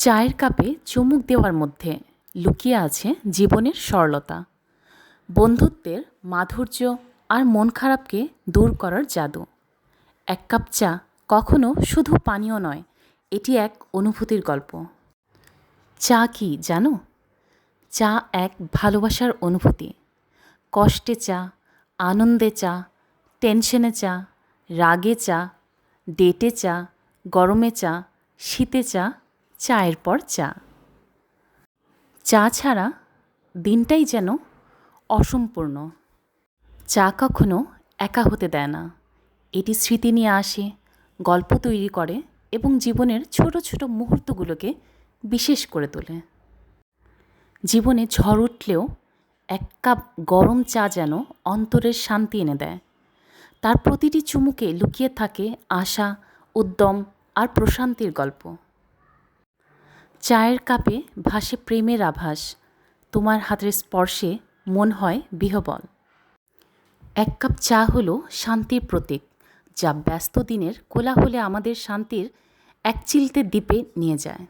চায়ের কাপে চুমুক দেওয়ার মধ্যে লুকিয়ে আছে জীবনের সরলতা, বন্ধুত্বের মাধুর্য আর মন খারাপকে দূর করার জাদু। এক কাপ চা কখনো শুধু পানীয় নয়, এটি এক অনুভূতির গল্প। চা কি জানো? চা এক ভালোবাসার অনুভূতি। কষ্টে চা, আনন্দে চা, টেনশনে চা, রাগে চা, ডেটে চা, গরমে চা, শীতে চা, চায়ের পর চা। চা ছাড়া দিনটাই যেন অসম্পূর্ণ। চা কখনো একা হতে দেয় না, এটি স্মৃতি নিয়ে আসে, গল্প তৈরি করে এবং জীবনের ছোট ছোট মুহূর্তগুলোকে বিশেষ করে তোলে। জীবনে ঝড় উঠলেও এক কাপ গরম চা যেন অন্তরের শান্তি এনে দেয়। তার প্রতিটি চুমুকে লুকিয়ে থাকে আশা, উদ্যম আর প্রশান্তির গল্প। চায়ের কাপে ভাসে প্রেমের আভাস, তোমার হাতের স্পর্শে মন হয় বিহ্বল। এক কাপ চা হলো শান্তির প্রতীক, যা ব্যস্ত দিনের কোলাহলে আমাদের শান্তির এক চিলতে দ্বীপে নিয়ে যায়।